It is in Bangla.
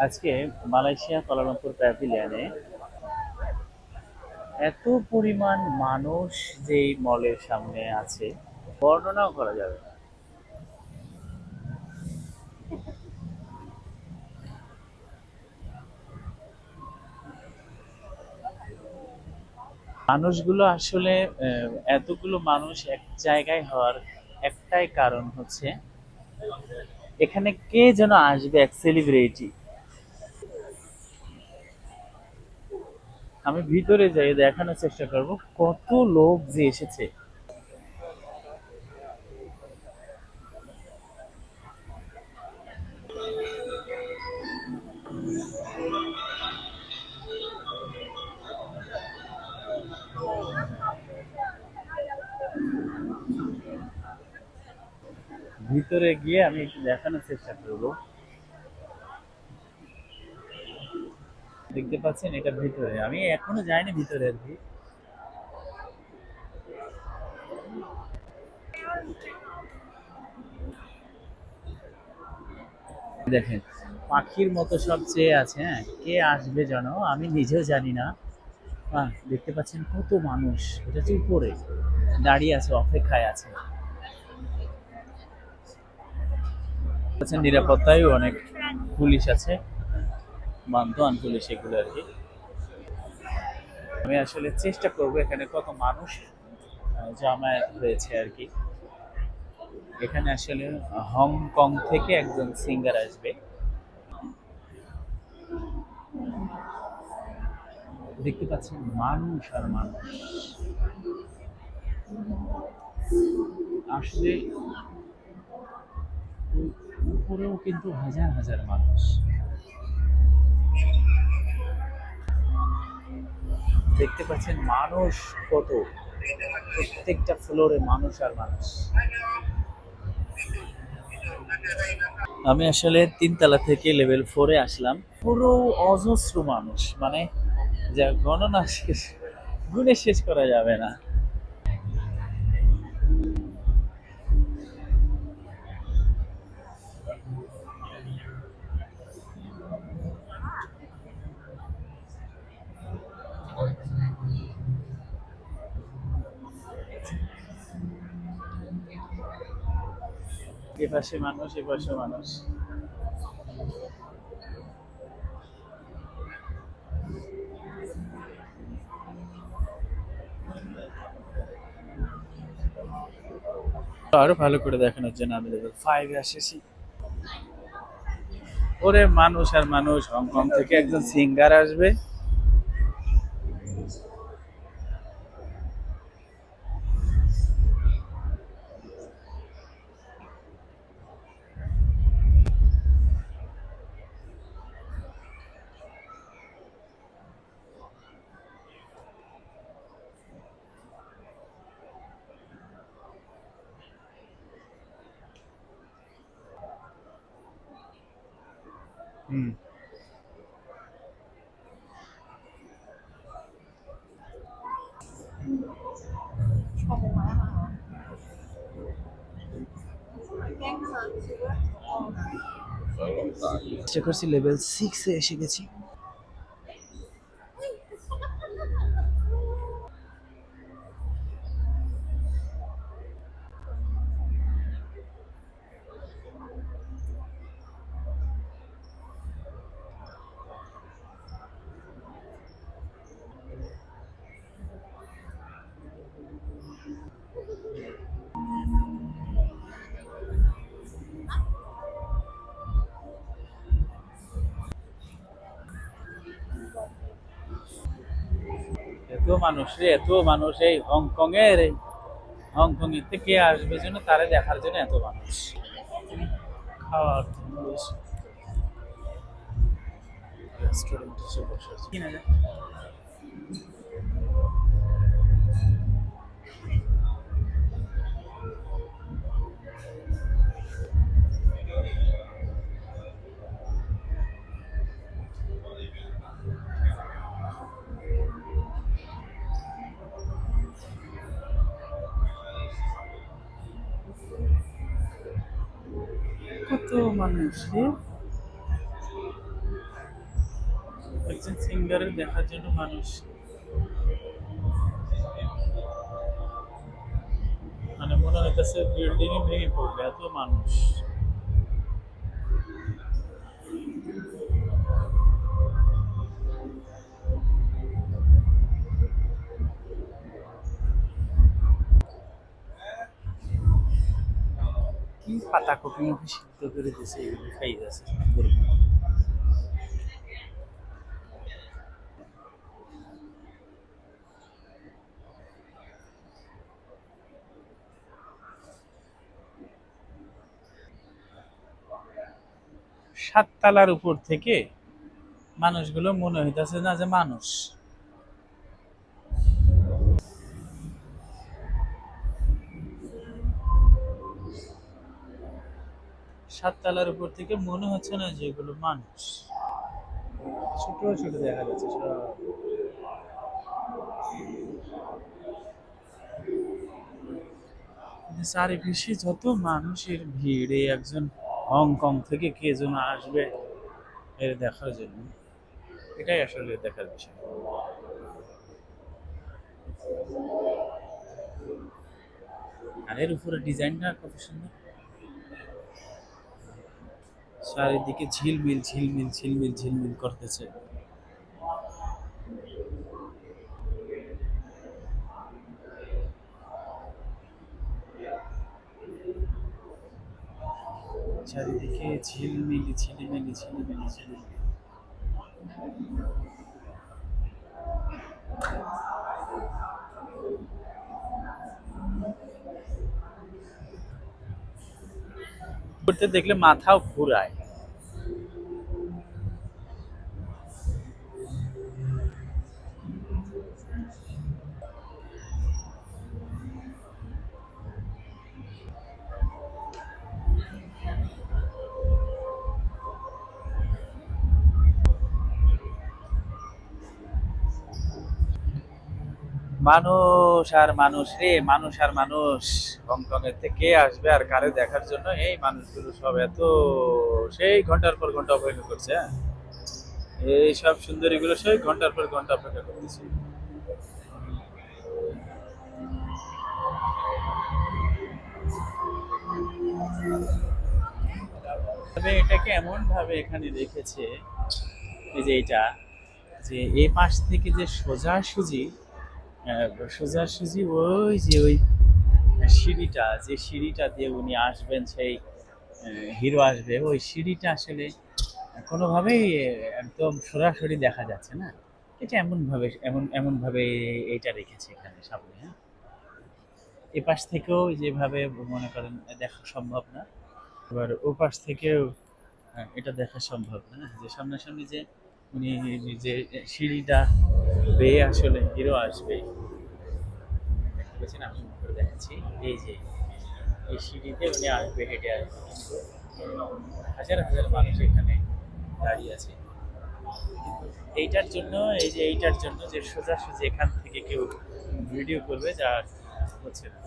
আজকে মালয়েশিয়া কুয়ালালামপুর প্যাভিলিয়নে এত পরিমাণ মানুষ যেই মলের সামনে আছে বর্ণনাও করা যাবে না। মানুষগুলো আসলে এতগুলো মানুষ এক জায়গায় হওয়ার একটাই কারণ হচ্ছে এখানে কে যেন আসবে, এক সেলিব্রিটি। আমি ভিতরে যাই দেখানোর চেষ্টা করব কত লোক যে এসেছে। ভিতরে গিয়ে আমি একটু দেখানোর চেষ্টা করব। দেখতে পাচ্ছেন এটা ভিতরে, আমি এখনো যাইনি ভিতরে আর কি। দেখেন পাখির মতো সব চেয়ে আছে। হ্যাঁ, কে আসবে যেন, আমি নিজেও জানি না। দেখতে পাচ্ছেন কত মানুষ, এটা হচ্ছে উপরে দাঁড়িয়ে আছে, অপেক্ষায় আছে। পাচ্ছেন নিরাপত্তায় অনেক পুলিশ আছে, বান্দোয়ান পুলিশ এগুলো আর কি। আমি আসলে চেষ্টা করব এখানে কত মানুষ জামায়াত হয়েছে আর কি। এখানে আসলে হংকং থেকে একজন সিঙ্গার আসবে। দেখতে পাচ্ছেন মানুষ আর মানুষ, আসলে উপরেও কিন্তু হাজার হাজার মানুষ। দেখতে পাচ্ছেন মানুষ কত, প্রত্যেকটা ফ্লোরে মানুষ আর মানুষ। আমি আসলে 3 তলা থেকে লেভেল 4-এ আসলাম, পুরো অজস্র মানুষ, মানে যা গণনা শেষ, গুণে শেষ করা যাবে না। এপাশে মানুষ, এপাশে মানুষ। আরো ভালো করে দেখানোর জন্য আমি লেভেল 5-এ এসেছি। ওরে মানুষ আর মানুষ, হংকং থেকে একজন সিঙ্গার আসবে। হুম, চেষ্টা করছি, লেভেল 6-এ এসে গেছি। এত মানুষ রে, এত মানুষ, এই হংকং এর, হংকং এর থেকে আসবে জন্য, তারা দেখার জন্য এত মানুষ। খাওয়ার জন্য রেস্টুরেন্ট এসে বসে আছে কিনা যায়। কত মানুষ রে। একজন সিঙ্গারের দেখার জন্য মানুষ মানে মনে হইতেছে বিল্ডিং এ ভেঙে পড়বে, এত মানুষ। কি পাতা কপি মপি সিদ্ধ করে দিছে, এগুলো খাই যাচ্ছে গরু। সাততলার উপর থেকে মানুষগুলো মনে হইতেছে না যে মানুষ। সাততলার উপর থেকে মনে হচ্ছে না যে এগুলো মানুষ। ছোট ছোট দেখা যাচ্ছে সব। চারিপাশে যত মানুষের ভিড়, এই একজন হংকং থেকে কে যেন আসবে এর দেখার জন্য, এটাই আসলে দেখার বিষয়। আর এর উপরে ডিজাইনটা কত সুন্দর, চারিদিকে ঝিলমিল ঝিলমিল ঝিলমিল ঝিলমিল করতেছে। চারিদিকে ঝিলমিলি ঝিলিমিলি ঝিলিমিলি ঝিলিমিলি। করতে দেখলে মাথাও ঘুরায়। মানুষ আর মানুষ রে, মানুষ আর মানুষ। হংকং এর থেকে আসবে আর কারে দেখার জন্য, এই মানুষগুলো সব এত সেই ঘন্টার পর ঘন্টা অপেক্ষা করছে। হ্যাঁ, এই সব সুন্দরী গুলো সেই ঘন্টার পর ঘন্টা অপেক্ষা করতেছে। তবে এটাকে এমন ভাবে এখানে রেখেছে, এই যে এটা, যে এই পাশ থেকে যে সোজাসুজি সোজাসুজি ওই যে ওই সিঁড়িটা, যে সিঁড়িটা দিয়ে উনি আসবেন, সেই হিরো আসবে, ওই সিঁড়িটা আসলে কোনোভাবেই একদম সরাসরি দেখা যাচ্ছে না। এটা এমন ভাবে এমন ভাবে এইটা রেখেছে এখানে সামনে। হ্যাঁ, এ পাশ থেকেও যেভাবে মনে করেন দেখা সম্ভব না, এবার ও পাশ থেকেও এটা দেখা সম্ভব না, যে সামনাসামনি যে উনি যে সিঁড়িটা বেয়ে আসলে হিরো আসবে। দেখতে পাচ্ছেন, আমি করে দেখাচ্ছি, এই যে এই সিঁড়িতে উনি আসবে, হেঁটে আসবে, কিন্তু হাজার হাজার মানুষ এখানে দাঁড়িয়ে আছে। এইটার জন্য, এই যে এইটার জন্য যে সোজাসুজি এখান থেকে কেউ ভিডিও করবে, যা হচ্ছে না।